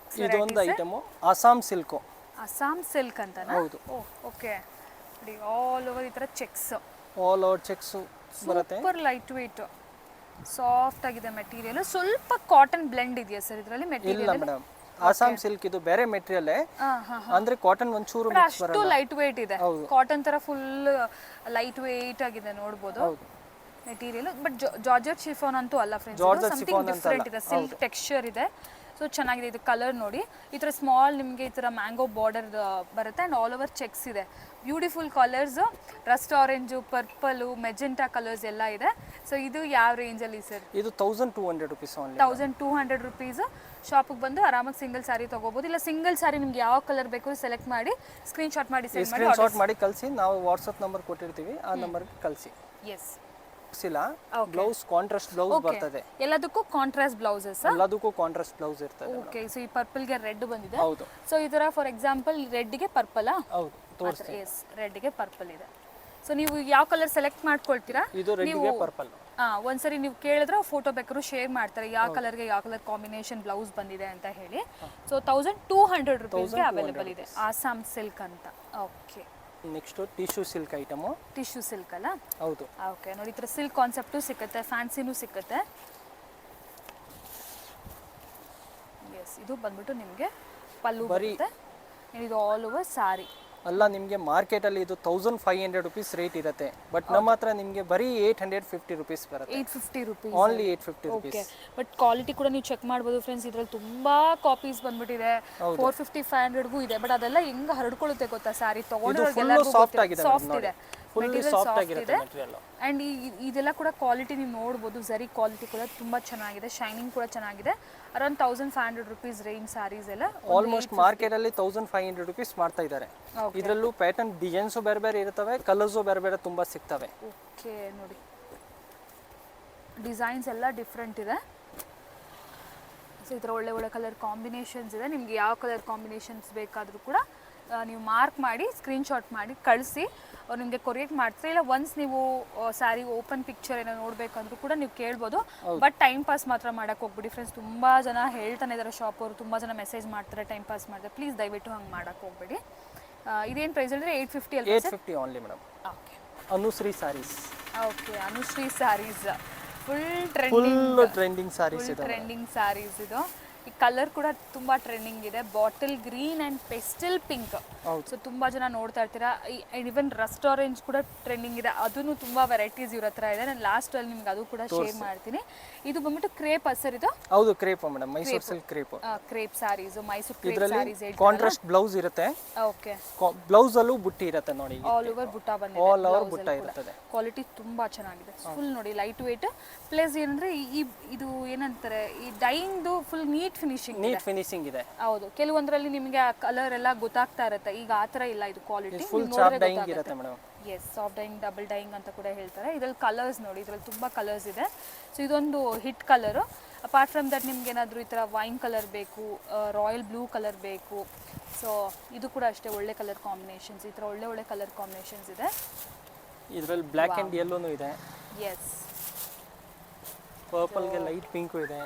ಇದೊಂದು item Assam silk. Assam silk ಅಂತನಾ? ಹೌದು. ಓಕೆ. ನೋಡಿ ಆಲ್ ಓವರ್ ಈ ತರ ಚೆಕ್ಸ್, ಆಲ್ ಓವರ್ ಚೆಕ್ಸ್ ಬರುತ್ತೆ. ಸೂಪರ್ ಲೈಟ್ ವೆಯ್ಟ್, ಸಾಫ್ಟ್ ಆಗಿದೆ ಮೆಟೀರಿಯಲ್. ಸ್ವಲ್ಪ ಕಾಟನ್ ಬ್ಲೆಂಡ್ ಇದೆಯಾ ಸರ್ ಇದರಲ್ಲಿ ಮೆಟೀರಿಯಲ್? ಇಲ್ಲ ಮೇಡಮ್, ಅಸ್ಸಾಂ ಸಿಲ್ಕ್ ಇದು ಬೇರೆ ಮೆಟೀರಿಯಲ್ ಅಂದ್ರೆ ಕಾಟನ್ ಒಂಚೂರು ಮಿಕ್ಸ್ ಬರಲ್ಲ. ಅಷ್ಟು ಲೈಟ್ ವೆಯ್ಟ್ ಇದೆ, ಕಾಟನ್ ತರ ಫುಲ್ ಲೈಟ್ ವೆಯ್ಟ್ ಆಗಿದೆ ನೋಡಬಹುದು ಮೆಟೀರಿಯಲ್. ಬಟ್ ಜಾರ್ಜೆಟ್ ಶಿಫಾನ್ ಅಂತೂ ಅಲ್ಲ ಫ್ರೆಂಡ್ಸ್, ಸಮಥಿಂಗ್ ಡಿಫರೆಂಟ್ ಇದೆ, ಸಿಲ್ಕ್ ಟೆಕ್ಸ್ಚರ್ ಇದೆ. ಸೊ ಚೆನ್ನಾಗಿದೆ. ಇದು ಕಲರ್ ನೋಡಿ, ಈ ಥರ ಸ್ಮಾಲ್ ನಿಮಗೆ ಈ ಥರ ಮ್ಯಾಂಗೋ ಬಾರ್ಡರ್ ಬರುತ್ತೆ ಆ್ಯಂಡ್ ಆಲ್ ಓವರ್ ಚೆಕ್ಸ್ ಇದೆ. Beautiful colours, Rust orange, ಪರ್ಪಲು, magenta colours ಎಲ್ಲ ಇದೆ. ಸೊ ಇದು ಯಾವ ರೇಂಜಲ್ಲಿ ಸರ್? ಇದು 1200 ರುಪೀಸ್ ಓನ್ಲಿ. 1200 ರುಪೀಸ್. ಶಾಪಿಗೆ ಬಂದು ಆರಾಮಾಗಿ ಸಿಂಗಲ್ ಸ್ಯಾರಿ ತಗೋಬಹುದು. ಇಲ್ಲ ಸಿಂಗಲ್ ಸ್ಯಾರಿ ನಿಮ್ಗೆ ಯಾವ ಕಲರ್ ಬೇಕು ಸೆಲೆಕ್ಟ್ ಮಾಡಿ ಸ್ಕ್ರೀನ್ ಶಾಟ್ ಮಾಡಿ ಸೆಂಡ್ ಮಾಡಿ. ಸ್ಕ್ರೀನ್ ಶಾಟ್ ಮಾಡಿ ಕಳಿಸಿ, ನಾವು ವಾಟ್ಸ್ಆಪ್ ನಂಬರ್ ಕೊಟ್ಟಿರ್ತೀವಿ, ಆ ನಂಬರ್ಗೆ ಕಳಿಸಿ. ಎಸ್. ಬ್ಲೌಸ್ ಕಾಂಟ್ರಾಸ್ಟ್ ಬ್ಲೌಸ್ ಬರ್ತದೆ. ಎಲ್ಲದಕ್ಕೂ ಕಾಂಟ್ರಾಸ್ಟ್ ಬ್ಲೌಸಸ್? ಎಲ್ಲದಕ್ಕೂ ಕಾಂಟ್ರಾಸ್ಟ್ ಬ್ಲೌಸ್ ಇರ್ತದೆ. ಓಕೆ. ಸೊ ಈ ಪರ್ಪಲ್ ಗೆ ರೆಡ್ ಬಂದಿದೆ. ಹೌದು. ಸೊ ಇದರ ಫಾರ್ ಎಕ್ಸಾಂಪಲ್ ರೆಡ್ ಗೆ ಪರ್ಪಲ್. ಹೌದು, ತೋರಿಸ್ತೀನಿ. ಎಸ್, ರೆಡ್ ಗೆ ಪರ್ಪಲ್ ಇದೆ. ಸೊ ನೀವು ಯಾವ ಕಲರ್ ಸೆಲೆಕ್ಟ್ ಮಾಡ್ಕೊಳ್ತೀರಾ? ಇದು ರೆಡ್ ಗೆ ಪರ್ಪಲ್. ಒಂದ್ಸರಿ ನೀವು ಕೇಳಿದ್ರೆ ಫೋಟೋ ಬೇಕಾದ್ರೂ ಶೇರ್ ಮಾಡ್ತಾರೆ, ಯಾವ ಕಲರ್ಗೆ ಯಾವ ಕಲರ್ ಕಾಂಬಿನೇಷನ್ ಬ್ಲೌಸ್ ಬಂದಿದೆ ಅಂತ ಹೇಳಿ. ಸೊ 1200 ರುಪೀಸ್ಗೆ ಅವೈಲೇಬಲ್ ಇದೆ ಆಸಾಮ್ ಸಿಲ್ಕ್ ಅಂತ. Okay. Next tissue silk item. Tissue silk ಅಲ್ಲ? ಹೌದು. ಓಕೆ. ನೋಡಿ, ಈ ಥರ ಸಿಲ್ಕ್ ಕಾನ್ಸೆಪ್ಟು ಸಿಕ್ಕತ್ತೆ, ಫ್ಯಾನ್ಸಿನೂ ಸಿಕ್ಕತ್ತೆ. ಎಸ್. ಇದು ಬಂದ್ಬಿಟ್ಟು ನಿಮಗೆ ಪಲ್ಲು ಬರುತ್ತೆ. ಇದು ಆಲ್ ಓವರ್ ಸಾರಿ ಅಲ್ಲ, ನಿಮಗೆ ಮಾರ್ಕೆಟಲ್ಲಿ ಇದು 1500 ರುಪೀಸ್ ರೇಟ್ ಇರುತ್ತೆ, ಬಟ್ ನಮ್ಮ ಹತ್ರ ನಿಮಗೆ ಬರೀ 850 ರುಪೀಸ್ ಬರುತ್ತೆ. 850 rupees only 850 rupees. But quality ಕೂಡ ನೀವು ಚೆಕ್ ಮಾಡ್ಬೋದು ಫ್ರೆಂಡ್ಸ್. ಇದ್ರಲ್ಲಿ ತುಂಬಾ ಕಾಪೀಸ್ ಬಂದ್ಬಿಟ್ಟಿದೆ, 450 500ಗೂ ಇದೆ. ಬಟ್ ಅದೆಲ್ಲ ಹೆಂಗ್ ಹರಡ್ಕೊಳ್ಳುತ್ತೆ ಗೊತ್ತಾ ಸ್ಯಾರಿ ತಗೊಂಡಿರೋರ್ಗೆಲ್ಲರಿಗೂ ಸಾಫ್ಟ್ ಆಗಿದೆ, ಸಾಫ್ಟ್ ಇದೆ, ಫುಲ್ಲಿ ಸಾಫ್ಟ್ ಆಗಿರುತ್ತೆ ಮೆಟೀರಿಯಲ್. ಅಂಡ್ ಇದೆಲ್ಲ ಕೂಡ ಕ್ವಾಲಿಟಿ ನೀವು ನೋಡ್ಬೋದು, ಜರಿ ಕ್ವಾಲಿಟಿ ಕೂಡ ತುಂಬಾ ಚೆನ್ನಾಗಿದೆ, ಶೈನಿಂಗ್ ಕೂಡ ಚೆನ್ನಾಗಿದೆ. ಅರೌಂಡ್ 1500 ರುಪೀಸ್ ರೇಂಜ್ ಸ್ಯಾರೀಸ್ ಎಲ್ಲ ಆಲ್ಮೋಸ್ಟ್ ಮಾರ್ಕೆಟ್ ಅಲ್ಲಿ 1500 ರುಪೀಸ್ ಮಾಡ್ತಾ ಇದ್ದಾರೆ. ಇದರಲ್ಲೂ ಪ್ಯಾಟರ್ನ್ ಡಿಸೈನ್ಸು ಬೇರೆ ಬೇರೆ ಇರ್ತವೆ, ಕಲರ್ಸು ಬೇರೆ ಬೇರೆ ತುಂಬಾ ಸಿಗ್ತವೆ. ಓಕೆ. ನೋಡಿ ಡಿಸೈನ್ಸ್ ಎಲ್ಲ ಡಿಫ್ರೆಂಟ್ ಇದೆ. ಸೊ ಈ ಥರ ಒಳ್ಳೆ ಒಳ್ಳೆ ಕಲರ್ ಕಾಂಬಿನೇಷನ್ಸ್ ಇದೆ. ನಿಮ್ಗೆ ಯಾವ ಕಲರ್ ಕಾಂಬಿನೇಷನ್ಸ್ ಬೇಕಾದರೂ ಕೂಡ ನೀವು ಮಾರ್ಕ್ ಮಾಡಿ ಸ್ಕ್ರೀನ್ ಶಾಟ್ ಮಾಡಿ ಕಳಿಸಿ, ಅವ್ರು ನಿಮಗೆ ಕೊರಿಯರ್ ಮಾಡ್ತಾರೆ. ಇಲ್ಲ ಒನ್ಸ್ ನೀವು ಸ್ಯಾರಿ ಓಪನ್ ಪಿಕ್ಚರ್ ಏನೋ ನೋಡಬೇಕಂದ್ರೂ ಕೂಡ ನೀವು ಕೇಳ್ಬೋದು. ಬಟ್ ಟೈಮ್ ಪಾಸ್ ಮಾತ್ರ ಮಾಡೋಕ್ಕೆ ಹೋಗ್ಬಿಡಿ ಫ್ರೆಂಡ್ಸ್. ತುಂಬ ಜನ ಹೇಳ್ತಾನೆ ಇದ್ದಾರೆ ಶಾಪ್ ಅವರು, ತುಂಬ ಜನ ಮೆಸೇಜ್ ಮಾಡ್ತಾರೆ, ಟೈಮ್ ಪಾಸ್ ಮಾಡ್ತಾರೆ. ಪ್ಲೀಸ್ ದಯವಿಟ್ಟು ಹಂಗೆ ಮಾಡೋಕ್ಕೆ ಹೋಗ್ಬೇಡಿ. ಇದೇನು ಪ್ರೈಸ್ ಅಂದರೆ 850 ಅಲ್ಲ? 850 only madam. Okay. Anushree sarees. Okay. Anushree sarees full trending sarees ಇದೆ. ಟ್ರೆಂಡಿಂಗ್ ಸ್ಯಾರೀಸ್ ಇದು. ಈ ಕಲರ್ ಕೂಡ ತುಂಬಾ ಟ್ರೆಂಡಿಂಗ್ ಇದೆ, bottle green and pastel pink. So ತುಂಬಾ ಜನ ನೋಡ್ತಾ ಇರ್ತೀರಾ. ಇವನ್ ರಸ್ಟ್ ಆರೆಂಜ್ ಕೂಡ ಟ್ರೆಂಡಿಂಗ್ ಇದೆ, ಅದನ್ನು ತುಂಬಾ ವೆರೈಟೀಸ್ ಇವ್ರ ಹತ್ರ ಇದೆ. ನಾನು ಲಾಸ್ಟ್ ಅಲ್ಲಿ ನಿಮ್ಗೆ ಅದು ಕೂಡ ಶೇರ್ ಮಾಡ್ತೀನಿ. ಇದು ಬಂದ್ಬಿಟ್ಟು ಕ್ರೇಪ್ ಸರ್ ಇದು? ಹೌದು, crepe madam, Mysuru silk crepe. Crepe sarees, Mysuru crepe sarees. Contrast blouse ಇರುತ್ತೆ. ಓಕೆ. ಬ್ಲೌಸ್ ಅಲ್ಲೂ ಬುಟ್ಟಿ ಇರುತ್ತೆ ನೋಡಿ, ಆಲ್ ಓವರ್ ಬುಟ್ಟ ಬಂದಿದೆ, ಆಲ್ ಓವರ್ ಬುಟ್ಟ ಇರುತ್ತದೆ. ಕ್ವಾಲಿಟಿ ತುಂಬಾ ಚೆನ್ನಾಗಿದೆ, ಫುಲ್ ನೋಡಿ ಲೈಟ್ ವೇಟ್. ಪ್ಲಸ್ ಏನಂದ್ರೆ ಇದು ಏನಂತಾರೆ, ಈ ಡೈಯಿಂಗ್ ಫುಲ್ ನೀಟ್ ಫಿನಿಶಿಂಗ್ ಇದೆ. ಹೌದು. ಕೆಲವೊಂದರಲ್ಲಿ ನಿಮಗೆ ಕಲರ್ ಎಲ್ಲ ಗೊತ್ತಾಗ್ತಾ ಇರುತ್ತೆ, ಈಗ ಆ ಥರ ಇಲ್ಲ ಇದು ಕ್ವಾಲಿಟಿ. ಫುಲ್ ಸಾಫ್ಟ್ ಡೈಯಿಂಗ್ ಇರುತ್ತೆ madam. Yes, soft dyeing, double dyeing ಅಂತ ಕೂಡ ಹೇಳ್ತಾರೆ. ಇದರಲ್ಲಿ ಕಲರ್ಸ್ ನೋಡಿ, ಇದರಲ್ಲಿ ತುಂಬ ಕಲರ್ಸ್ ಇದೆ. ಸೊ ಇದೊಂದು hit colour. Apart from that ನಿಮ್ಗೆ ಏನಾದರೂ ಈ ಥರ ವೈನ್ ಕಲರ್ ಬೇಕು, ರಾಯಲ್ ಬ್ಲೂ ಕಲರ್ ಬೇಕು, ಸೊ ಇದು ಕೂಡ ಅಷ್ಟೇ ಒಳ್ಳೆ ಕಲರ್ ಕಾಂಬಿನೇಷನ್ಸ್. ಈ ಥರ ಒಳ್ಳೆ ಒಳ್ಳೆ ಕಲರ್ ಕಾಂಬಿನೇಷನ್ಸ್ ಇದೆ. ಇದರಲ್ಲಿ ಬ್ಲ್ಯಾಕ್ ಆ್ಯಂಡ್ ಯೆಲ್ಲೋನು ಇದೆ. ಎಸ್. ಪರ್ಪಲ್ಗೆ ಲೈಟ್ ಪಿಂಕು ಇದೆ.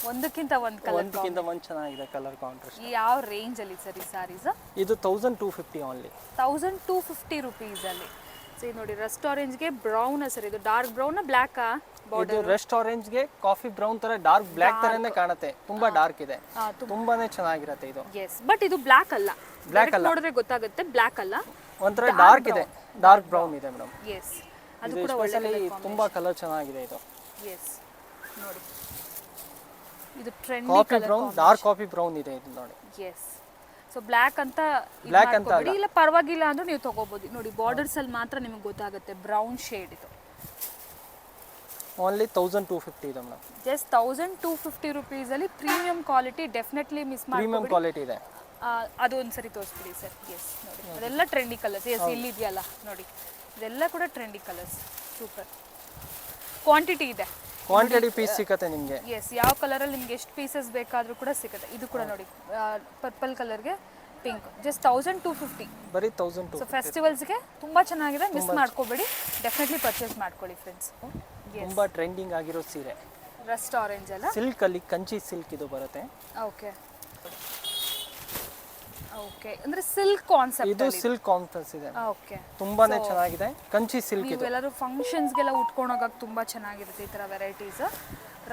ಒಂದಕ್ಕಿಂತ ಒಂದು ಕಲರ್, ಒಂದಕ್ಕಿಂತ ಒಂದು ಚೆನ್ನಾಗಿದೆ ಕಲರ್ ಕಾಂಟ್ರಾಸ್ಟ್. ಯಾವ ರೇಂಜ್ ಅಲ್ಲಿ ಸರ್ ಈ ಸ್ಯಾರೀಸ್? ಇದು 1250 ಓನ್ಲಿ. 1250 ರುಪೀಸ್ ಅಲ್ಲಿ. ಸೊ ಇದು ನೋಡಿ, ರಸ್ಟ್ ಆರೆಂಜ್ಗೆ ಬ್ರೌನ್ ಸರ್, ಇದು ಡಾರ್ಕ್ ಬ್ರೌನ್ ಬ್ಲ್ಯಾಕ್ ಇದು ರೆಸ್ಟ್ ಆರೆಂಜ್ಗೆ ಕಾಫಿ ಬ್ರೌನ್ ತರ ಡಾರ್ಕ್ ಬ್ಲ್ಯಾಕ್ ತರನೇ ಕಾಣುತ್ತೆ, ತುಂಬಾ ಡಾರ್ಕ್ ಇದೆ, ತುಂಬಾನೇ ಚೆನ್ನಾಗಿರುತ್ತೆ ಇದು. ಎಸ್, ಬಟ್ ಇದು ಬ್ಲ್ಯಾಕ್ ಅಲ್ಲ, ಬ್ಲ್ಯಾಕ್ ಅಲ್ಲ, ನೋಡಿದ್ರೆ ಗೊತ್ತಾಗುತ್ತೆ ಬ್ಲ್ಯಾಕ್ ಅಲ್ಲ, ಒಂಥರ ಡಾರ್ಕ್ ಇದೆ, ಡಾರ್ಕ್ ಬ್ರೌನ್ ಇದೆ ಮೇಡಮ್. ಎಸ್, ಅದು ಕೂಡ ಒಳ್ಳೆ ತುಂಬಾ ಕಲರ್ ಚೆನ್ನಾಗಿದೆ ಇದು. ಎಸ್, ನೋಡಿ ಇದು trendy coffee brown, dark coffee brown ಇದೆ ಇದು ನೋಡಿ. ಎಸ್. ಸೊ ಬ್ಲ್ಯಾಕ್ ಅಂತ ಇಲ್ಲ ಪರವಾಗಿಲ್ಲ ಅಂದ್ರೆ ನೀವು ತಗೋಬಹುದು. ನೋಡಿ ಬಾರ್ಡರ್ಸ್ ಅಲ್ಲಿ ಮಾತ್ರ ನಿಮಗೆ ಗೊತ್ತಾಗುತ್ತೆ ಬ್ರೌನ್ ಶೇಡ್ ಇದು. ಓನ್ಲಿ 1250 ಇದೆ ಮೇಡಮ್. ಜಸ್ಟ್ 1250 ರುಪೀಸಲ್ಲಿ premium quality, definitely miss premium ಮಾಡಿ. ಕ್ವಾಲಿಟಿ ಇದೆ. ಅದು ಒಂದ್ಸರಿ ತೋರಿಸ್ಬಿಡಿ ಸರ್. ಎಸ್ ನೋಡಿ, ಅದೆಲ್ಲ ಟ್ರೆಂಡಿ ಕಲರ್ಸ್. ಎಸ್ ಇಲ್ಲಿದೆಯಲ್ಲ ನೋಡಿ, ಇದೆಲ್ಲ ಕೂಡ ಟ್ರೆಂಡಿ ಕಲರ್ಸ್. ಸೂಪರ್ ಕ್ವಾಂಟಿಟಿ ಇದೆ, ಕ್ವಾಂಟಿಟಿ ಪೀಸ್ ಸಿಗುತ್ತೆ ನಿಮಗೆ. ಎಸ್ ಯಾವ ಕಲರಲ್ಲಿ ನಿಮ್ಗೆ ಎಷ್ಟು ಪೀಸಸ್ ಬೇಕಾದರೂ ಕೂಡ ಸಿಗುತ್ತೆ. ಇದು ಕೂಡ ನೋಡಿ ಪರ್ಪಲ್ ಕಲರ್ಗೆ ಪಿಂಕ್, ಜಸ್ಟ್ 1250 ಬರೀ 1250. ಸೊ ಫೆಸ್ಟಿವಲ್ಸ್ಗೆ ತುಂಬ ಚೆನ್ನಾಗಿದೆ, ಮಿಸ್ ಮಾಡ್ಕೋಬೇಡಿ, ಡೆಫಿನೆಟ್ಲಿ ಪರ್ಚೇಸ್ ಮಾಡ್ಕೊಳ್ಳಿ ಫ್ರೆಂಡ್ಸ್. ತುಂಬಾ ಟ್ರೆಂಡಿಂಗ್ ಆಗಿರೋ ಸೀರೆ, ರಸ್ಟ್ ಆರೆಂಜ್ ಅಲ್ಲ, ಸಿಲ್ಕ್ ಅಲ್ಲಿ ಕಂಚಿ ಸಿಲ್ಕ್ ಇದು ಬರುತ್ತೆ. ಓಕೆ ಓಕೆ, ಅಂದ್ರೆ ಸಿಲ್ಕ್ ಕಾನ್ಸೆಪ್ಟ್. ಇದು ಸಿಲ್ಕ್ ಕಾನ್ಸೆಪ್ಟ್ ಇದೆ, ಓಕೆ, ತುಂಬಾನೇ ಚೆನ್ನಾಗಿದೆ. ಕಂಚಿ ಸಿಲ್ಕ್ ಇದು. ಎಲ್ಲರೂ ಫಂಕ್ಷನ್ಸ್ಗೆಲ್ಲ ಉಟ್ಕೊಂಡು ಹೋಗಕ್ಕೆ ತುಂಬ ಚೆನ್ನಾಗಿರುತ್ತೆ ಈ ಥರ ವೆರೈಟೀಸ್.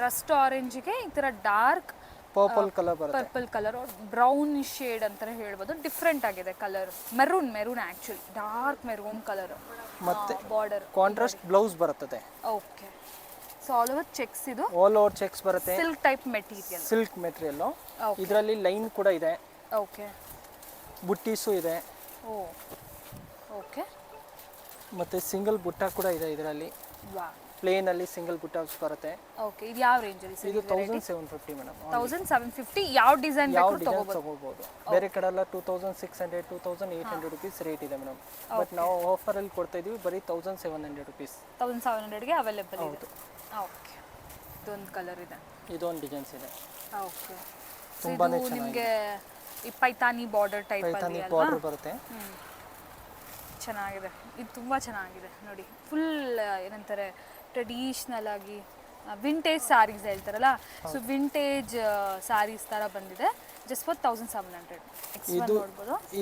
ರಸ್ಟ್ ಆರೆಂಜ್ಗೆ ಈ ಥರ ಡಾರ್ಕ್ ಪರ್ಪಲ್ ಕಲರ್ ಬರುತ್ತೆ, ಪರ್ಪಲ್ ಕಲರ್, ಬ್ರೌನ್ ಶೇಡ್ ಅಂತಾನೆ ಹೇಳ್ಬೋದು. ಡಿಫ್ರೆಂಟ್ ಆಗಿದೆ colour, maroon actually, dark maroon colour. ಮತ್ತೆ ಬಾರ್ಡರ್ ಕಾಂಟ್ರಾಸ್ಟ್ ಬ್ಲೌಸ್ ಬರುತ್ತದೆ. Okay, so all over cheques, ಇದು ಆಲ್ ಓವರ್ ಚೆಕ್ಸ್ ಬರುತ್ತೆ. Silk type material, silk material. ಇದರಲ್ಲಿ ಲೈನ್ ಕೂಡ ಇದೆ, ಓಕೆ, ಬುಟ್ಟೀಸು ಇದೆ. ಓ ಓಕೆ, ಮತ್ತೆ ಸಿಂಗಲ್ ಬುಟ್ಟ ಕೂಡ ಇದೆ ಇದರಲ್ಲಿ. ವಾ, ಪ್ಲೇನ್ ಅಲ್ಲಿ ಸಿಂಗಲ್ ಬುಟ್ಟಾಸ್ ಬರುತ್ತೆ. ಓಕೆ, ಇದು ಯಾವ ರೇಂಜ್ ಅಲ್ಲಿ ಸರ್? ಇದು 1750 ಮೇಡಮ್. 1750. ಯಾವ ಡಿಸೈನ್ ಯಾವ ಬೇಕು ಡಿಸೈನ್ ತಗೋಬಹುದು. ಬೇರೆ ಕಡೆ ಎಲ್ಲ 2600 2800 ರುಪೀಸ್ ರೇಟ್ ಇದೆ ಮೇಡಮ್. ಬಟ್ ನಾವು ಆಫರ್ ಅಲ್ಲಿ ಕೊಡ್ತಾ ಇದೀವಿ ಬರೀ 1700 ರುಪೀಸ್. 1700ಗೆ ಅವೈಲೇಬಲ್ ಇದೆ. ಓಕೆ, ಇದೊಂದು ಕಲರ್ ಇದೆ, ಇದೊಂದು ಡಿಸೈನ್ಸ್ ಇದೆ. ಓಕೆ, ತುಂಬಾನೇ ಇದು ನಿಮಗೆ ಈ ಪೈತಾನಿ ಬಾರ್ಡರ್ ಟೈಪ್ ಪೈಥಾನಿ ಅಲ್ಲಿ ಬಾರ್ಡರ್ ಬರುತ್ತೆ. ಚೆನ್ನಾಗಿದೆ, ಇದು ತುಂಬಾ ಚೆನ್ನಾಗಿದೆ ನೋಡಿ. ಫುಲ್ ಏನಂತಾರೆ, ಟ್ರೆಡಿಷನಲ್ ಆಗಿ ವಿಂಟೇಜ್ ಸ್ಯಾರೀಸ್ ಹೇಳ್ತಾರಲ್ಲ, ಸೊ ವಿಂಟೇಜ್ ಸ್ಯಾರೀಸ್ ತರ ಬಂದಿದೆ. Just for 1700. ಇದು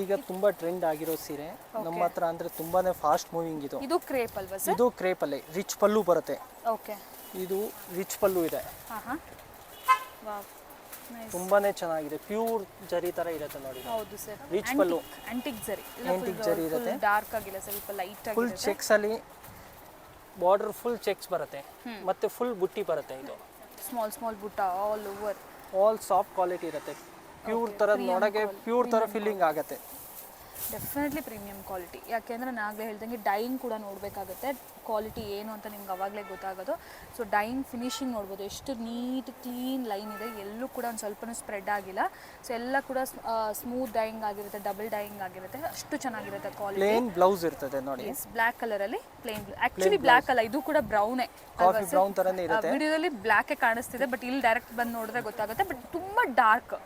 ಈಗ ತುಂಬಾ ಟ್ರೆಂಡ್ ಆಗಿರೋ ಸೀರೆ ನಮ್ಮ ಹತ್ರ, ಅಂದ್ರೆ ತುಂಬಾನೇ ಫಾಸ್ಟ್ ಮೂವಿಂಗ್ ಇದು. ಇದು ಕ್ರೇಪ್ ಅಲ್ವಾ ಸರ್? ಇದು ಕ್ರೇಪ್ ಅಲ್ಲಿ ರಿಚ್ ಪಲ್ಲು ಬರುತ್ತೆ. ಓಕೆ, ಇದು ರಿಚ್ ಪಲ್ಲು ಇದೆ. ಹಾ ವಾವ್, ನೈಸ್, ತುಂಬಾನೇ ಚೆನ್ನಾಗಿದೆ. ಪ್ಯೂರ್ ಜರಿ ತರ ಇರುತ್ತೆ ನೋಡಿ. ಹೌದು ಸರ್, ರಿಚ್ ಪಲ್ಲು, ಆಂಟಿಕ್ ಜರಿ, ಆಂಟಿಕ್ ಜರಿ ಇರುತ್ತೆ. ಡಾರ್ಕ್ ಆಗಿಲ್ಲ, ಸ್ವಲ್ಪ ಲೈಟ್ ಆಗಿ, ಫುಲ್ ಚೆಕ್ಸ್ ಅಲ್ಲಿ ಬಾರ್ಡರ್ ಫುಲ್ ಚೆಕ್ಸ್ ಬರುತ್ತೆ. ಮತ್ತೆ ಫುಲ್ ಬುಟ್ಟಿ ಬರುತ್ತೆ. ಇದು ಸ್ಮಾಲ್ ಬುಟ್ಟ all over, all soft quality ಇರುತ್ತೆ. ಪ್ಯೂರ್ ತರ ನೋಡಕ್ಕೆ ಪ್ಯೂರ್ ತರ ಫೀಲಿಂಗ್ ಆಗುತ್ತೆ. Definitely premium quality. ಯಾಕೆಂದರೆ ನಾನು ಆಗಲೇ ಹೇಳ್ದಂಗೆ ಡೈಯಿಂಗ್ ಕೂಡ ನೋಡಬೇಕಾಗುತ್ತೆ, ಕ್ವಾಲಿಟಿ ಏನು ಅಂತ ನಿಮ್ಗೆ ಅವಾಗಲೇ ಗೊತ್ತಾಗೋದು. ಸೊ ಡೈಯಿಂಗ್ ಫಿನಿಶಿಂಗ್ ನೋಡ್ಬೋದು, ಎಷ್ಟು ನೀಟ್ ಕ್ಲೀನ್ ಲೈನ್ ಇದೆ, ಎಲ್ಲೂ ಕೂಡ ಒಂದು ಸ್ವಲ್ಪನೂ ಸ್ಪ್ರೆಡ್ ಆಗಿಲ್ಲ. ಸೊ ಎಲ್ಲ ಕೂಡ ಸ್ಮೂತ್ ಡೈಯಿಂಗ್ ಆಗಿರುತ್ತೆ, ಡಬಲ್ ಡೈಯಿಂಗ್ ಆಗಿರುತ್ತೆ, ಅಷ್ಟು ಚೆನ್ನಾಗಿರುತ್ತೆ ಕ್ವಾಲಿಟಿ. ಪ್ಲೇನ್ ಬ್ಲೌಸ್ ಇರ್ತದೆ ನೋಡಿ. ಎಸ್, ಬ್ಲ್ಯಾಕ್ ಕಲರಲ್ಲಿ ಪ್ಲೇನ್ ಬ್ಲೌಸ್. ಆ್ಯಕ್ಚುಲಿ ಬ್ಲ್ಯಾಕ್ ಅಲ್ಲ, ಇದು ಕೂಡ ಬ್ರೌನೇ, ಕಾಫಿ ಬ್ರೌನ್ ತರನೇ ಇರುತ್ತೆ. ವಿಡಿಯೋದಲ್ಲಿ ಬ್ಲ್ಯಾಕೇ ಕಾಣಿಸ್ತಿದೆ, ಬಟ್ ಇಲ್ಲಿ ಡೈರೆಕ್ಟ್ ಬಂದು ನೋಡಿದ್ರೆ ಗೊತ್ತಾಗುತ್ತೆ. ಬಟ್ ತುಂಬ ಡಾರ್ಕ್.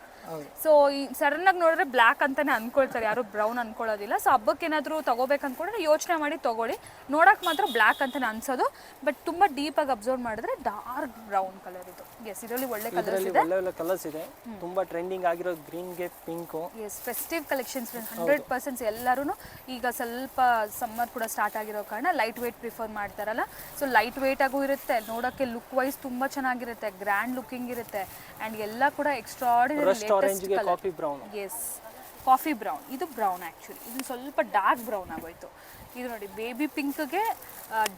ಸೊ ಈ ಸಡನ್ ಆಗಿ ನೋಡಿದ್ರೆ ಬ್ಲ್ಯಾಕ್ ಅಂತಾನೆ ಅನ್ಕೊಳ್ತಾರೆ, ಯಾರು ಬ್ರೌನ್ ಅನ್ಕೊಳ್ಳೋದಿಲ್ಲ. ಸೊ ಹಬ್ಬಕ್ಕೆ ಏನಾದರೂ ತಗೋಬೇಕು ಅನ್ಕೊಂಡ್ರೆ ಯೋಚನೆ ಮಾಡಿ ತಗೊಳ್ಳಿ. ನೋಡಕ್ ಮಾತ್ರ ಬ್ಲ್ಯಾಕ್ ಅಂತಾನೆ ಅನ್ಸೋದು, ಬಟ್ ತುಂಬಾ ಡೀಪ್ ಆಗಿ ಅಬ್ಸರ್ವ್ ಮಾಡಿದ್ರೆ ಡಾರ್ಕ್ ಬ್ರೌನ್ ಕಲರ್ ಇದು. ಎಸ್, ಇದರಲ್ಲಿ ಒಳ್ಳೆ ಕಲರ್ಸ್ ಇದೆ, ಒಳ್ಳೆ ಕಲರ್ಸ್ ಇದೆ. ತುಂಬಾ ಟ್ರೆಂಡಿಂಗ್ ಆಗಿರೋ ಗ್ರೀನ್ ಗೆ ಪಿಂಕ್. S, festive collections 100%. ಎಲ್ಲರೂ ಈಗ ಸ್ವಲ್ಪ ಸಮ್ಮರ್ ಕೂಡ ಸ್ಟಾರ್ಟ್ ಆಗಿರೋ ಕಾರಣ ಲೈಟ್ ವೇಟ್ ಪ್ರಿಫರ್ ಮಾಡ್ತಾರಲ್ಲ. ಸೊ ಲೈಟ್ ವೇಟ್ ಆಗೂ ಇರುತ್ತೆ, ನೋಡೋಕ್ಕೆ ಲುಕ್ ವೈಸ್ ತುಂಬಾ ಚೆನ್ನಾಗಿರುತ್ತೆ, ಗ್ರ್ಯಾಂಡ್ ಲುಕಿಂಗ್ ಇರುತ್ತೆ. ಆ್ಯಂಡ್ ಎಲ್ಲ ಕೂಡ extraordinary coffee brown. Yes, coffee brown. ಇದು ಬ್ರೌನ್ ಆ್ಯಕ್ಚುಲಿ, ಇದು ಸ್ವಲ್ಪ ಡಾರ್ಕ್ ಬ್ರೌನ್ ಆಗೋಯ್ತು. ಇದು ನೋಡಿ, ಬೇಬಿ ಪಿಂಕ್ಗೆ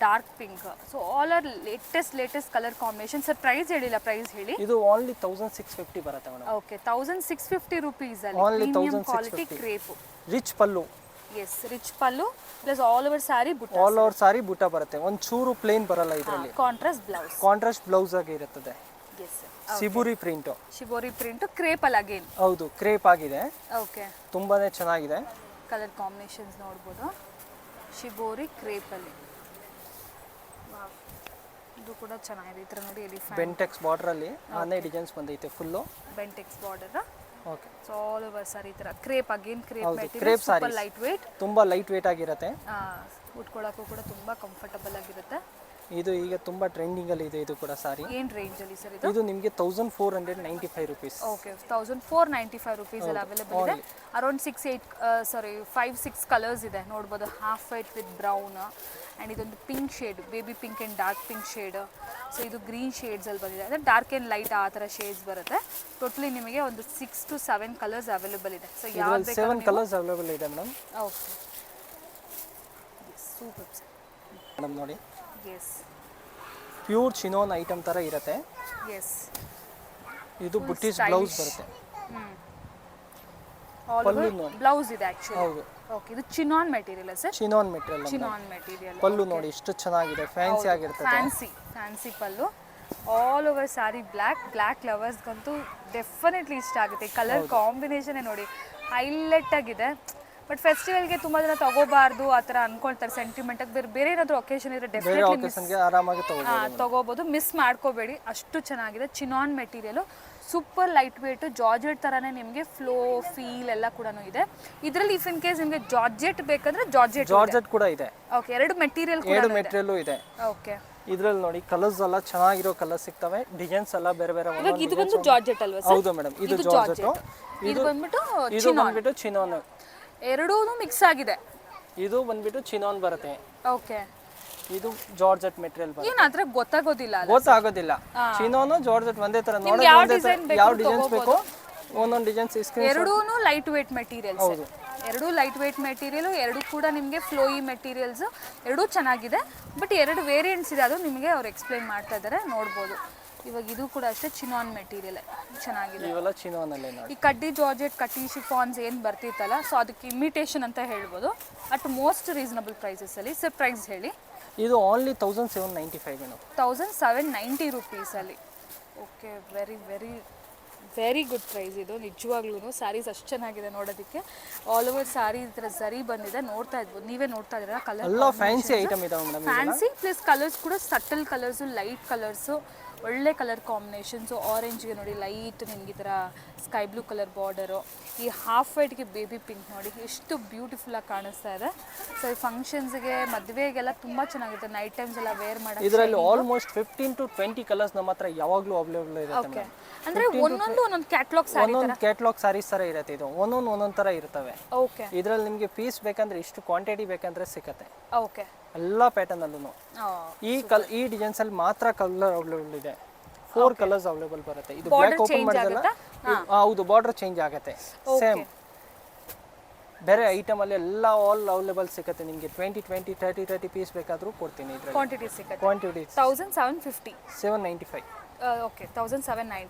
dark pink. So all are latest colour combination. Sir price ಹೇಳಿಲ್ಲ, ಪ್ರೈಸ್ ಹೇಳಿ. ಇದು ಓನ್ಲಿ 1650 ಬರುತ್ತೆ ಮೇಡಮ್. ಓಕೆ, 1650 ರುಪೀಸ್ ಅಲ್ಲಿ only premium quality crepe. Rich pallu. Yes, rich pallu plus all over sari butta. All over ಸಾರಿ ಬುಟ್ಟ ಬರುತ್ತೆ, ಒಂದು ಚೂರು ಪ್ಲೇನ್ ಬರಲ್ಲ ಇದರಲ್ಲಿ. Contrast blouse. ಕಾಂಟ್ರಾಸ್ಟ್ ಬ್ಲೌಸ್ ಆಗಿ ಇರುತ್ತದೆ. Yes, shibori print. Shibori print crepe ಅಲ್ಲಿ ಅಗೇನ್. ಹೌದು, ಕ್ರೇಪ್ ಆಗಿದೆ. ಓಕೆ, ತುಂಬಾನೇ ಚೆನ್ನಾಗಿದೆ. ಕಲರ್ ಕಾಂಬಿನೇಷನ್ಸ್ ನೋಡ್ಬೋದು, ಶಿಬೋರಿ ಕ್ರೇಪ್ ಅಲ್ಲಿ. ಇದು ಕೂಡ ಚೆನ್ನಾಗಿದೆ. ಈ ಥರ ನೋಡಿ, ಎಲಿಫೆಂಟ್ ಬೆಂಟೆಕ್ಸ್ ಬಾರ್ಡರ್ ಅಲ್ಲಿ ಆನೆ ಡಿಸೈನ್ಸ್ ಬಂದೈತೆ full. Bentex border. Okay, so all over sari ಈ ಥರ crepe again, crepe material, crepe sari, super light weight, ತುಂಬಾ ಲೈಟ್ ವೇಟ್ ಆಗಿರುತ್ತೆ. ಉಟ್ಕೊಳ್ಳೋಕ್ಕೂ ಕೂಡ ತುಂಬಾ ಕಂಫರ್ಟಬಲ್ ಆಗಿರುತ್ತೆ. ಇದು ಈಗ ತುಂಬಾ ಟ್ರೆಂಡಿಂಗ್ ಅಲ್ಲಿ ಇದೆ. ಇದು ಕೂಡ ಸಾರಿ ಏನು ರೇಂಜ್ ಅಲ್ಲಿ ಸರ್ ಇದು? ಇದು ನಿಮಗೆ 1495 ರುಪೀಸ್. ಓಕೆ, 1495 ರುಪೀಸ್ ಅಲ್ಲಿ ಅವೈಲೇಬಲ್ ಇದೆ. ಅರೌಂಡ್ 5-6 ಕಲರ್ಸ್ ಇದೆ ನೋಡ್ಬೋದು. Half white with brown, and ಇದೊಂದು pink shade, baby pink and dark pink shade. So ಇದು ಗ್ರೀನ್ ಶೇಡ್ಸಲ್ಲಿ ಬಂದಿದೆ, ಅಂದರೆ ಡಾರ್ಕ್ ಆ್ಯಂಡ್ ಲೈಟ್ ಆ ಥರ ಶೇಡ್ಸ್ ಬರುತ್ತೆ. ಟೋಟಲಿ ನಿಮಗೆ ಒಂದು 6 to 7 ಕಲರ್ಸ್ ಅವೈಲೇಬಲ್ ಇದೆ. ಸೊ ಯಾವ್ದು 7 ಕಲರ್ಸ್ ಅವೈಲೇಬಲ್ ಇದೆ ಮೇಡಮ್. ಓಕೆ, ಸೂಪರ್ ಮೇಡಮ್ ನೋಡಿ. ಎಸ್, ಪ್ಯೂರ್ ಚಿನೋನ್ ಐಟಮ್ ತರ ಇರುತ್ತೆ. ಎಸ್, ಇದು ಬುಟ್ಟೀಸ್ ಬ್ಲೌಸ್ ಬರುತ್ತೆ. ಬ್ಲೌಸ್ ಇದೆ ಆಕ್ಚುಲಿ. ಹೌದು, ಓಕೆ ಇದು chinon material sir chinon material. Chinon material pallu ನೋಡಿ ಎಷ್ಟು ಚೆನ್ನಾಗಿದೆ, ಫ್ಯಾನ್ಸಿ ಆಗಿರ್ತದೆ. Fancy pallu all over sari black ಲವರ್ಸ್ಗಂತೂ ಡೆಫಿನೆಟ್ಲಿ ಇಷ್ಟ ಆಗುತ್ತೆ. ಕಲರ್ ಕಾಂಬಿನೇಷನ್ ನೋಡಿ ಹೈಲೈಟ್ ಆಗಿದೆ. ಬಟ್ ಫೆಸ್ಟಿವಲ್ಗೆ ತುಂಬ ಜನ ತಗೋಬಾರ್ದು ಆ ಥರ ಅನ್ಕೊಳ್ತಾರೆ ಸೆಂಟಿಮೆಂಟಾಗಿ. ಬೇರೆ ಏನಾದರೂ ಒಕೇಶನ್ ಇದ್ರೆ ಡೆಫಿನೆಟ್ಲಿ ಆರಾಮಾಗಿ ತಗೋಬೋದು, ಮಿಸ್ ಮಾಡ್ಕೋಬೇಡಿ. ಅಷ್ಟು ಚೆನ್ನಾಗಿದೆ. Chinon material super light wait georgette ಥರನೇ ನಿಮಗೆ ಫ್ಲೋ ಫೀಲ್ ಎಲ್ಲ ಕೂಡ ಇದೆ ಇದರಲ್ಲಿ. ಇಫ್ ಇನ್ ಕೇಸ್ ನಿಮಗೆ ಜಾರ್ಜೆಟ್ ಬೇಕಂದ್ರೆ ಜಾರ್ಜೆಟ್ ಕೂಡ ಇದೆ. ಓಕೆ, ಎರಡು ಮೆಟೀರಿಯಲ್ ಇದೆ. ಓಕೆ, ಇದ್ರಲ್ಲಿ ನೋಡಿ ಕಲರ್ಸ್ ಎಲ್ಲ ಚೆನ್ನಾಗಿರೋ ಕಲರ್ಸ್ ಸಿಗ್ತವೆ, ಡಿಸೈನ್ಸ್ ಎಲ್ಲ ಬೇರೆ ಬೇರೆ. ಇವಾಗ ಇದು ಬಂದು ಜಾರ್ಜೆಟ್ ಅಲ್ವಾ ಸರ್? ಹೌದು ಮೇಡಮ್, ಇದು ಜಾರ್ಜೆಟ್. ಇದು ಬಂದ್ಬಿಟ್ಟು ಚಿನಾನ್. ಎರಡೂ ಮಿಕ್ಸ್ ಆಗಿದೆ. ಇದು ಬಂದ್ಬಿಟ್ಟು ಚಿನಾನ್ ಬರುತ್ತೆ. ಓಕೆ, ಇದು ಜಾರ್ಜೆಟ್ ಮೆಟೀರಿಯಲ್ ಬರುತ್ತೆ. ಏನು ಅದ್ರ ಗೊತ್ತಾಗೋದಿಲ್ಲ ಗೊತ್ತಾಗೋದಿಲ್ಲ. ಚಿನಾನ್ ಜಾರ್ಜೆಟ್ ಒಂದೇ ತರ ನೋಡಿ, ಯಾವ ಡಿಸೈನ್ಸ್ ಬೇಕು ಒಂದೊಂದು ಡಿಸೈನ್ಸ್ ಸ್ಕ್ರೀನ್. ಎರಡೂ ಲೈಟ್ ವೇಟ್ ಮೆಟೀರಿಯಲ್ಸ್. ಎರಡು ಲೈಟ್ ವೇಟ್ ಮೆಟೀರಿಯಲ್, ಎರಡು ಕೂಡ ನಿಮಗೆ ಫ್ಲೋಯಿ ಮೆಟೀರಿಯಲ್ಸ್. ಎರಡೂ ಚೆನ್ನಾಗಿದೆ. ಬಟ್ ಎರಡು ವೇರಿಯಂಟ್ಸ್ ಇದೆ, ಅದು ನಿಮಗೆ ಅವ್ರು ಎಕ್ಸ್ಪ್ಲೈನ್ ಮಾಡ್ತಾ ಇದ್ದಾರೆ, ನೋಡ್ಬೋದು. ಇವಾಗ ಇದು ಕೂಡ ಅಷ್ಟೇ ಚಿನಾನ್ ಮೆಟೀರಿಯಲ್ ಚೆನ್ನಾಗಿದೆ. ಇವೆಲ್ಲ ಚಿನಾನ್ ಅಲ್ಲೇ ನೋಡಿ. ಈ ಕಡ್ಡಿ ಜಾರ್ಜೆಟ್ ಕಟ್ಟಿ ಶಿಫಾನ್ಸ್ ಏನು ಬರ್ತಿತ್ತಲ್ಲ, ಸೊ ಅದಕ್ಕೆ ಇಮಿಟೇಷನ್ ಅಂತ ಹೇಳ್ಬೋದು. ಅಟ್ ಮೋಸ್ಟ್ ರೀಸನಬಲ್ ಪ್ರೈಸಸ್ ಅಲ್ಲಿ. ಸರ್ ಪ್ರೈಸ್ ಹೇಳಿ. ಇದು ಓನ್ಲಿ 1795 ಮೇಡಮ್. 1790 ರುಪೀಸಲ್ಲಿ. ಓಕೆ, ವೆರಿ ಗುಡ್ ಪ್ರೈಸ್ ಇದು ನಿಜವಾಗ್ಲೂ. ಸ್ಯಾರೀಸ್ ಅಷ್ಟು ಚೆನ್ನಾಗಿದೆ ನೋಡೋದಕ್ಕೆ. ಆಲ್ ಓವರ್ ಸ್ಯಾರಿ ಈ ಥರ ಸರಿ ಬಂದಿದೆ, ನೋಡ್ತಾ ಇದ್ಬೋದು, ನೀವೇ ನೋಡ್ತಾ ಇದ್ದೀರಾ. ಕಲರ್ ಎಲ್ಲ ಫ್ಯಾನ್ಸಿ ಐಟಮ್ ಇದಾವೆ ಮೇಡಮ್. ಫ್ಯಾನ್ಸಿ ಪ್ಲಸ್ ಕಲರ್ಸ್ ಕೂಡ ಸಟಲ್ ಕಲರ್ಸು, ಲೈಟ್ ಕಲರ್ಸು, ಒಳ್ಳೆ ಕಲರ್ ಕಾಂಬಿನೇಷನ್ಸು. ಆರೆಂಜ್ಗೆ ನೋಡಿ ಲೈಟ್ ನಿಮ್ಗೆ ಈ ಥರ ಸ್ಕೈ ಬ್ಲೂ ಕಲರ್ ಬಾರ್ಡರು. ಈ ಹಾಫ್ ವೈಟ್ಗೆ ಬೇಬಿ ಪಿಂಕ್ ನೋಡಿ ಎಷ್ಟು ಬ್ಯೂಟಿಫುಲ್ಲಾಗಿ ಕಾಣಿಸ್ತಾ ಇದೆ. ಸೊ ಈ ಫಂಕ್ಷನ್ಸ್ಗೆ ಮದುವೆಗೆಲ್ಲ ತುಂಬ ಚೆನ್ನಾಗಿರುತ್ತೆ, ನೈಟ್ ಟೈಮ್ಸ್ ಎಲ್ಲ ವೇರ್ ಮಾಡೋಕ್ಕೆ. ಇದರಲ್ಲಿ ಆಲ್ಮೋಸ್ಟ್ 15 to 20 ಕಲರ್ಸ್ ನಮ್ಮ ಹತ್ರ ಯಾವಾಗಲೂ ಅವೈಲೇಬಲ್ ಇರುತ್ತೆ. ಓಕೆ, ಅಂದರೆ ಒಂದೊಂದು ಕ್ಯಾಟ್ಲಾಗ್ ಸ್ಯಾರಿ, ಒಂದೊಂದು ಕ್ಯಾಟ್ಲಾಗ್ ಸ್ಯಾರೀಸ್ ಥರ ಇರುತ್ತೆ. ಇದು ಒಂದೊಂದು ಥರ ಇರ್ತವೆ. ಓಕೆ, ಇದರಲ್ಲಿ ನಿಮಗೆ ಪೀಸ್ ಬೇಕಂದ್ರೆ ಇಷ್ಟು ಕ್ವಾಂಟಿಟಿ ಬೇಕಂದ್ರೆ ಸಿಗುತ್ತೆ. ಓಕೆ, ಎಲ್ಲ ಪ್ಯಾಟರ್ನ್ ಅಲ್ಲೂ ಈ ಡಿಸೈನ್ಸ್ ಅಲ್ಲಿ ಮಾತ್ರ ಕಲರ್ ಅವೈಲೇಬಲ್ ಇದೆ. 4 ಕಲರ್ಸ್ ಅವೈಲೇಬಲ್ ಬರುತ್ತೆ. ಇದು ಬ್ಲಾಕ್ ಓಪನ್ ಮಾಡಿದಲ್ಲ, ಹೌದು, ಬಾರ್ಡರ್ ಚೇಂಜ್ ಆಗುತ್ತೆ. ಸೇಮ್ ಬೇರೆ ಐಟಮ್ ಅಲ್ಲಿ ಎಲ್ಲ ಆಲ್ ಅವೈಲೇಬಲ್ ಸಿಗುತ್ತೆ ನಿಮಗೆ. 20 30 ಪೀಸ್ ಬೇಕಾದರೂ ಕೊಡ್ತೀನಿ. ಇದರಲ್ಲಿ ಕ್ವಾಂಟಿಟಿ ಸಿಗುತ್ತೆ. ಕ್ವಾಂಟಿಟಿ 1750 795. ಓಕೆ, 1790.